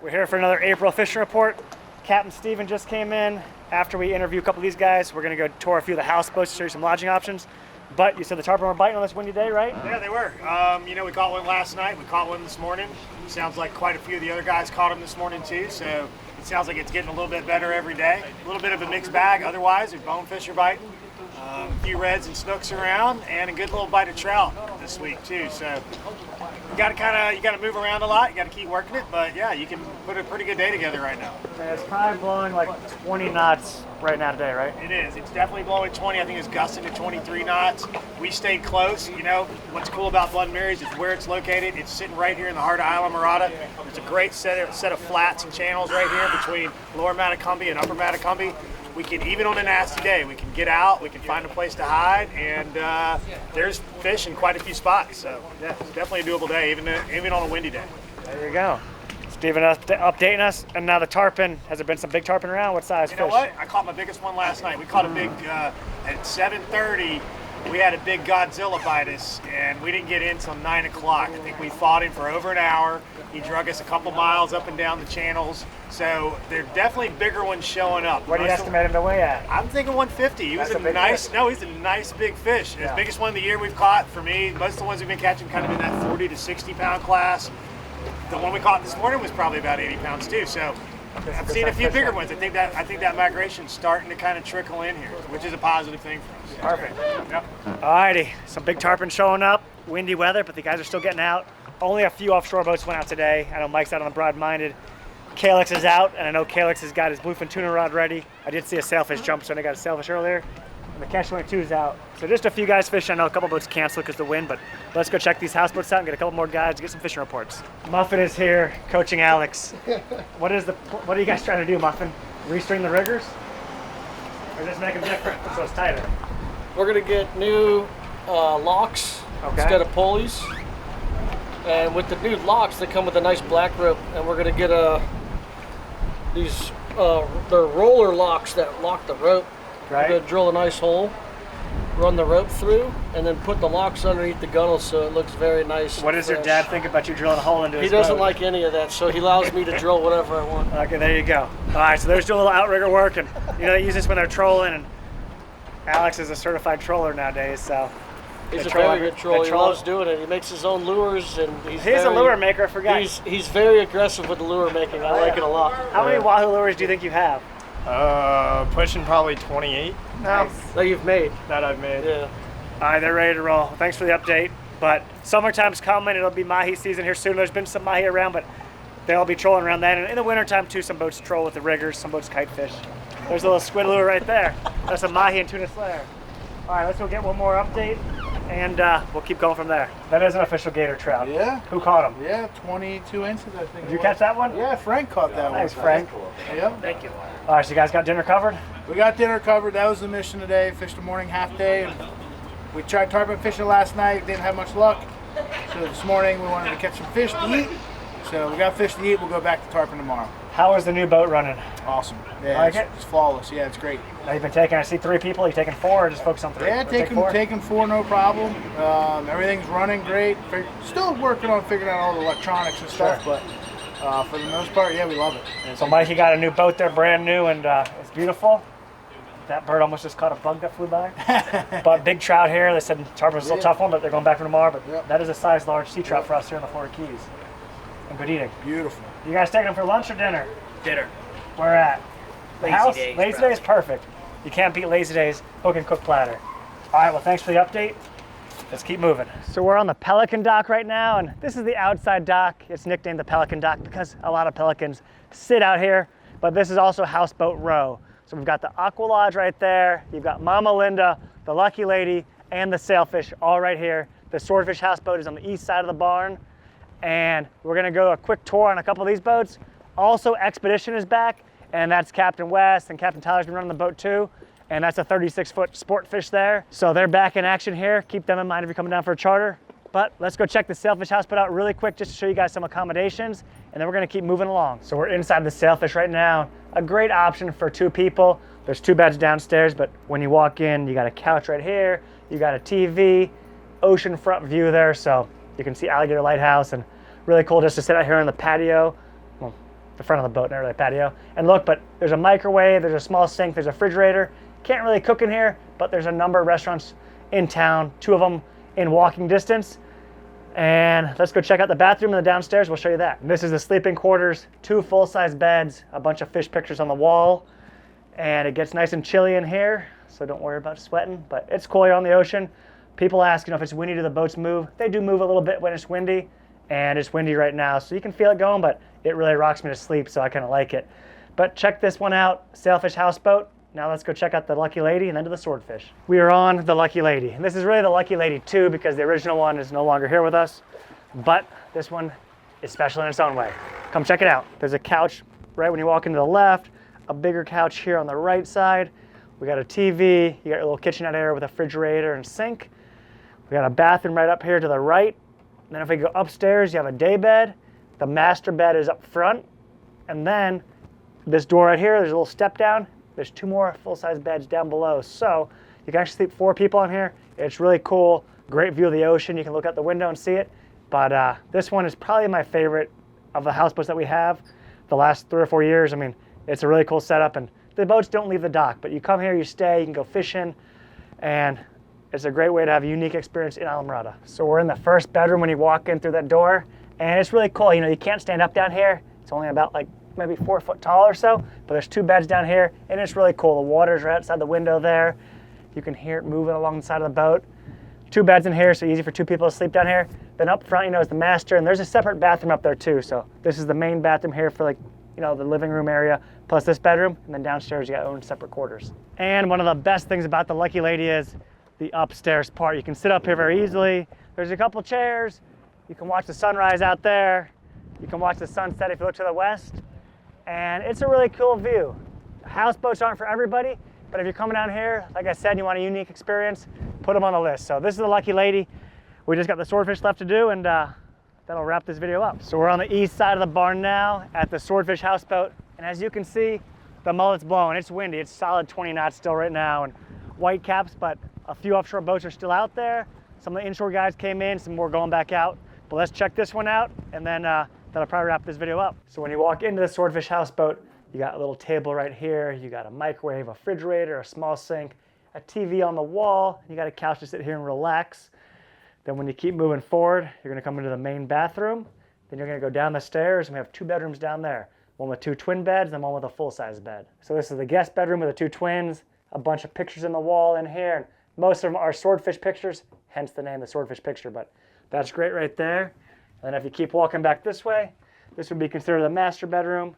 We're here for another April fishing report. Captain Steven just came in. After we interview a couple of these guys, we're gonna go tour a few of the houseboats to show you some lodging options. But you said the tarpon were biting on this windy day, right? Yeah, they were. We caught one last night. We caught one this morning. Sounds like quite a few of the other guys caught them this morning too. So it sounds like it's getting a little bit better every day. A little bit of a mixed bag. Otherwise, there's bonefish are biting. A few reds and snooks around, and a good little bite of trout this week too. So you got to move around a lot. You got to keep working it, but yeah, you can put a pretty good day together right now. And it's probably blowing like 20 knots right now today, right? It is. It's definitely blowing 20. I think it's gusting to 23 knots. We stayed close. You know, what's cool about Blood and Mary's is where it's located. It's sitting right here in the heart of Islamorada. There's a great set of flats and channels right here between Lower Matacumby and Upper Matacumby. We can, even on a nasty day, we can get out, we can find a place to hide, and there's fish in quite a few spots. So yeah, it's definitely a doable day, even on a windy day. There you go. Steven updating us. And now the tarpon, has there been some big tarpon around? What size fish? You know what? I caught my biggest one last night. We caught a big, at 7:30, we had a big Godzilla bite us, and we didn't get in until 9 o'clock. I think we fought him for over an hour. He drug us a couple miles up and down the channels. So they're definitely bigger ones showing up. What do you estimate him to weigh at? I'm thinking 150. He was a nice, he's a nice big fish. Yeah. His biggest one of the year we've caught for me. Most of the ones we've been catching kind of in that 40 to 60 pound class. The one we caught this morning was probably about 80 pounds too. So I've seen a few bigger ones. I think that migration's starting to kind of trickle in here, which is a positive thing for us. Perfect. Yep. Alrighty, some big tarpon showing up. Windy weather, but the guys are still getting out. Only a few offshore boats went out today. I know Mike's out on the Broad-Minded. Calyx is out, and I know Calyx has got his bluefin tuna rod ready. I did see a sailfish jump, so I got a sailfish earlier. And the Catch 22 is out. So just a few guys fishing. I know a couple boats canceled because of the wind, but let's go check these houseboats out and get a couple more guys to get some fishing reports. Muffin is here, coaching Alex. What are you guys trying to do, Muffin? Restring the riggers? Or just make them different so it's tighter? We're gonna get new locks instead of pulleys. And with the new locks, they come with a nice black rope, and we're gonna get they're roller locks that lock the rope. Right. We're gonna drill a nice hole, run the rope through, and then put the locks underneath the gunnel so it looks very nice. What does your dad think about you drilling a hole into his boat? He doesn't like any of that, so he allows me to drill whatever I want. Okay, there you go. All right, so there's doing a little outrigger work, and they use this when they're trolling, and Alex is a certified troller nowadays, so. He's a very good troller. He loves doing it. He makes his own lures, and he's a lure maker. I forgot. He's very aggressive with the lure making. I like it a lot. How many Wahoo lures do you think you have? Pushing probably 28. Nice. That you've made. That I've made. Yeah. All right, they're ready to roll. Thanks for the update. But summertime's coming. It'll be mahi season here soon. There's been some mahi around, but they'll be trolling around then. And in the wintertime too, some boats troll with the riggers. Some boats kite fish. There's a little squid lure right there. That's a mahi and tuna slayer. All right, let's go get one more update. And we'll keep going from there. That is an official gator trout. Yeah. Who caught him? Yeah, 22 inches, I think. Did you catch that one? Yeah, Frank caught that one. Thanks, Frank. Yep. Thank you. All right, so you guys got dinner covered? We got dinner covered. That was the mission today. Fished the morning half day. And we tried tarpon fishing last night. Didn't have much luck. So this morning we wanted to catch some fish to eat. So we got fish to eat. We'll go back to tarpon tomorrow. How is the new boat running? Awesome. Yeah, like it? It's flawless. Yeah, it's great. Now you've been taking, I see 3 people. You taking 4 or just focus on 3? Yeah, taking 4, no problem. Everything's running great. Still working on figuring out all the electronics and stuff, but for the most part, yeah, we love it. So Mike, you got a new boat there, brand new, and it's beautiful. That bird almost just caught a bug that flew by. But big trout here. They said tarpon's still a tough one, but they're going back for tomorrow. But that is a size large sea trout for us here in the Florida Keys. And good eating. Beautiful. You guys taking them for lunch or dinner? Dinner. Where at? The house? Days, Lazy Days, perfect. You can't beat Lazy Days hook and cook platter. All right, well, thanks for the update. Let's keep moving. So we're on the Pelican dock right now, and this is the outside dock. It's nicknamed the Pelican dock because a lot of pelicans sit out here, but this is also Houseboat Row. So we've got the Aqua Lodge right there. You've got Mama Linda, the Lucky Lady, and the Sailfish all right here. The Swordfish houseboat is on the east side of the barn, and we're gonna go a quick tour on a couple of these boats. Also, Expedition is back, and that's Captain West, and Captain Tyler's been running the boat too, and that's a 36-foot sport fish there. So they're back in action here. Keep them in mind if you're coming down for a charter. But let's go check the Sailfish houseboat out really quick just to show you guys some accommodations, and then we're gonna keep moving along. So we're inside the Sailfish right now. A great option for 2 people. There's 2 beds downstairs, but when you walk in, you got a couch right here, you got a TV, oceanfront view there, so you can see Alligator Lighthouse, and really cool just to sit out here on the patio. Well, the front of the boat, not really a patio. And look, but there's a microwave, there's a small sink, there's a refrigerator. Can't really cook in here, but there's a number of restaurants in town, 2 of them in walking distance. And let's go check out the bathroom and the downstairs. We'll show you that. And this is the sleeping quarters, 2 full-size beds, a bunch of fish pictures on the wall. And it gets nice and chilly in here, so don't worry about sweating, but it's cool here on the ocean. People ask, if it's windy, do the boats move? They do move a little bit when it's windy, and it's windy right now, so you can feel it going, but it really rocks me to sleep, so I kind of like it. But check this one out, Sailfish Houseboat. Now let's go check out the Lucky Lady and then to the Swordfish. We are on the Lucky Lady, and this is really the Lucky Lady 2 because the original one is no longer here with us, but this one is special in its own way. Come check it out. There's a couch right when you walk into the left, a bigger couch here on the right side. We got a TV, you got your little kitchenette area with a refrigerator and sink. We got a bathroom right up here to the right. And then if we go upstairs, you have a day bed. The master bed is up front. And then this door right here, there's a little step down. There's 2 more full-size beds down below. So you can actually sleep 4 people in here. It's really cool. Great view of the ocean. You can look out the window and see it. But this one is probably my favorite of the houseboats that we have the last 3 or 4 years. I mean, it's a really cool setup, and the boats don't leave the dock, but you come here, you stay, you can go fishing, and it's a great way to have a unique experience in Islamorada. So we're in the first bedroom when you walk in through that door, and it's really cool. You can't stand up down here. It's only about like maybe 4 foot tall or so, but there's 2 beds down here, and it's really cool. The water's right outside the window there. You can hear it moving along the side of the boat. 2 beds in here, so easy for 2 people to sleep down here. Then up front, is the master, and there's a separate bathroom up there too. So this is the main bathroom here for the living room area, plus this bedroom, and then downstairs you got your own separate quarters. And one of the best things about the Lucky Lady is the upstairs part. You can sit up here very easily. There's a couple chairs. You can watch the sunrise out there. You can watch the sunset if you look to the west. And it's a really cool view. Houseboats aren't for everybody, but if you're coming down here, like I said, you want a unique experience, put them on the list. So this is the Lucky Lady. We just got the Swordfish left to do, and that'll wrap this video up. So we're on the east side of the barn now at the Swordfish Houseboat. And as you can see, the mullet's blowing. It's windy. It's solid 20 knots still right now, and white caps, but a few offshore boats are still out there. Some of the inshore guys came in, some more going back out. But let's check this one out, and then that'll probably wrap this video up. So when you walk into the Swordfish Houseboat, you got a little table right here. You got a microwave, a refrigerator, a small sink, a TV on the wall. You got a couch to sit here and relax. Then when you keep moving forward, you're gonna come into the main bathroom. Then you're gonna go down the stairs, and we have 2 bedrooms down there. One with 2 twin beds, and one with a full-size bed. So this is the guest bedroom with the 2 twins, a bunch of pictures in the wall in here, and most of them are swordfish pictures, hence the name, the Swordfish Picture, but that's great right there. And then if you keep walking back this way, this would be considered the master bedroom.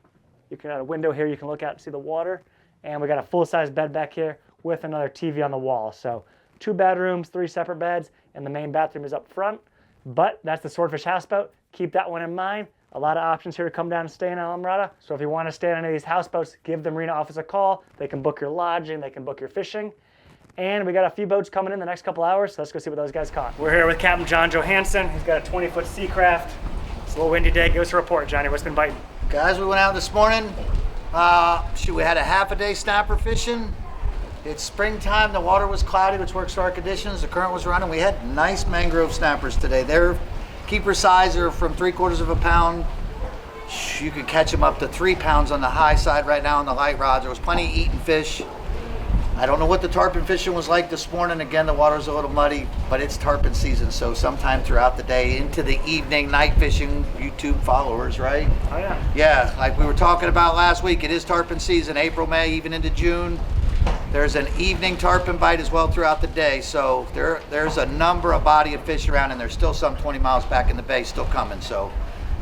You can have a window here, you can look out and see the water, and we got a full-size bed back here with another TV on the wall. So 2 bedrooms, 3 separate beds, and the main bathroom is up front. But that's the Swordfish Houseboat. Keep that one in mind. A lot of options here to come down and stay in Islamorada. So if you want to stay on any of these houseboats, give the Marina office a call. They can book your lodging, they can book your fishing. And we got a few boats coming in the next couple hours, so let's go see what those guys caught. We're here with Captain John Johansson. He's got a 20-foot Sea Craft. It's a little windy day. Give us a report, Johnny. What's been biting? Guys, we went out this morning. We had a half a day snapper fishing. It's springtime. The water was cloudy, which works for our conditions. The current was running. We had nice mangrove snappers today. Their keeper size are from 3/4 of a pound. You could catch them up to 3 pounds on the high side right now on the light rods. There was plenty of eating fish. I don't know what the tarpon fishing was like this morning. Again, the water's a little muddy, but it's tarpon season, so sometime throughout the day into the evening, night fishing, YouTube followers, right? Oh yeah. Yeah, like we were talking about last week, it is tarpon season, April, May, even into June. There's an evening tarpon bite as well throughout the day, so there's a number of body of fish around, and there's still some 20 miles back in the bay still coming, so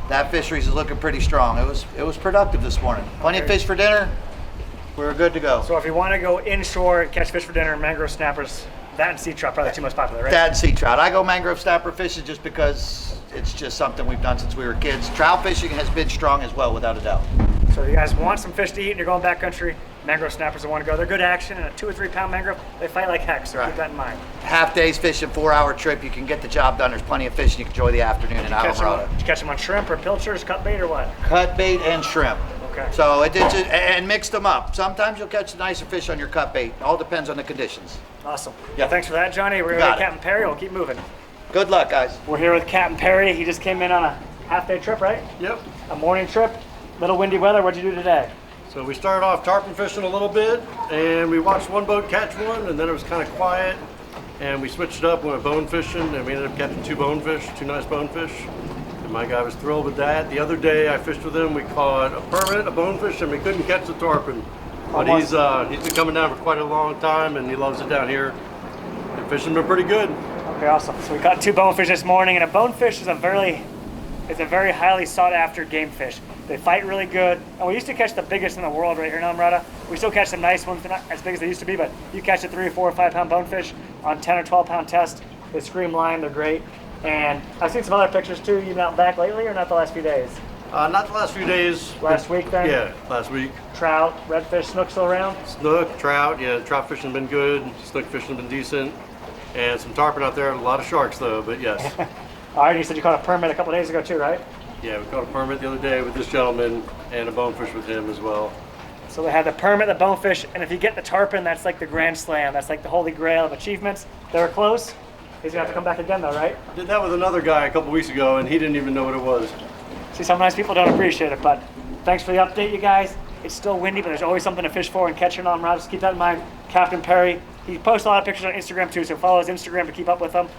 that fisheries is looking pretty strong. It was productive this morning. Plenty of fish for dinner. We're good to go. So if you want to go inshore and catch fish for dinner, mangrove snappers, that and sea trout probably the 2 most popular, right? That and sea trout. I go mangrove snapper fishing just because it's just something we've done since we were kids. Trout fishing has been strong as well, without a doubt. So if you guys want some fish to eat and you're going backcountry, mangrove snappers are one to go. They're good action, and a 2 or 3 pound mangrove, they fight like heck, so keep that in mind. Half days fishing, 4-hour trip, you can get the job done. There's plenty of fish, you can enjoy the afternoon in Islamorada. Did you catch them on shrimp or pilchers, cut bait or what? Cut bait and shrimp. Okay. So and mix them up. Sometimes you'll catch nicer fish on your cut bait. All depends on the conditions. Awesome. Yeah. Thanks for that, Johnny. We're here with Captain Perry. We'll keep moving. Good luck, guys. We're here with Captain Perry. He just came in on a half-day trip, right? Yep. A morning trip. Little windy weather. What'd you do today? So we started off tarpon fishing a little bit, and we watched one boat catch one, and then it was kind of quiet, and we switched it up, went bone fishing, and we ended up catching two nice bonefish. And my guy was thrilled with that. The other day I fished with him, we caught a permit, a bonefish, and we couldn't catch the tarpon. But he's been coming down for quite a long time, and he loves it down here. And fishing's been pretty good. Okay, awesome. So we caught two bonefish this morning, and a bonefish is a very highly sought after game fish. They fight really good. And we used to catch the biggest in the world right here in Islamorada. We still catch some nice ones. They're not as big as they used to be, but you catch a 3 or 4 or 5 pound bonefish on 10 or 12 pound test. They scream line, they're great. And I've seen some other pictures too. You've been out back lately or not the last few days? Not the last few days. Last week then? Yeah, last week. Trout, redfish, snook still around? Snook, trout, yeah, trout fishing has been good. Snook fishing has been decent. And some tarpon out there, a lot of sharks though, but yes. All right, you said you caught a permit a couple days ago too, right? Yeah, we caught a permit the other day with this gentleman and a bonefish with him as well. So they had the permit, the bonefish, and if you get the tarpon, that's like the grand slam. That's like the holy grail of achievements. They were close. He's gonna have to come back again though, right? I did that with another guy a couple weeks ago, and he didn't even know what it was. See, sometimes people don't appreciate it, but thanks for the update, you guys. It's still windy, but there's always something to fish for and catch in on rods. Just keep that in mind. Captain Perry, he posts a lot of pictures on Instagram too, so follow his Instagram to keep up with him.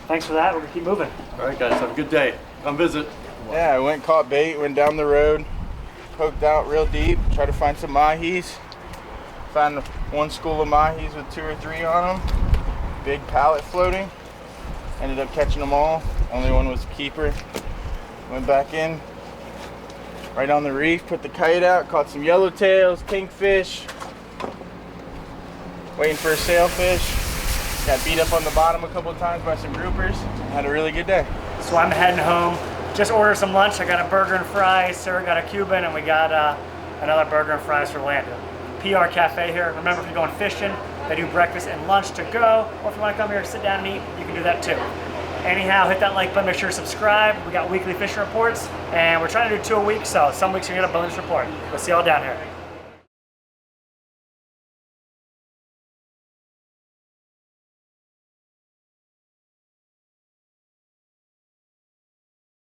Thanks for that. We're gonna keep moving. All right, guys, have a good day. Come visit. Yeah, I went, caught bait, went down the road, poked out real deep, tried to find some mahis. Found one school of mahis with 2 or 3 on them. Big pallet floating. Ended up catching them all. Only one was a keeper. Went back in, right on the reef, put the kite out, caught some yellowtails, kingfish. Waiting for a sailfish. Got beat up on the bottom a couple of times by some groupers. Had a really good day. So I'm heading home. Just ordered some lunch. I got a burger and fries. Sarah got a Cuban, and we got another burger and fries for Landon. PR Cafe here. Remember, if you're going fishing, they do breakfast and lunch to go. Or if you want to come here and sit down and eat, you can do that too. Anyhow, hit that like button, make sure to subscribe. We got weekly fishing reports, and we're trying to do 2 a week, so some weeks you're gonna get a bonus report. We'll see y'all down here.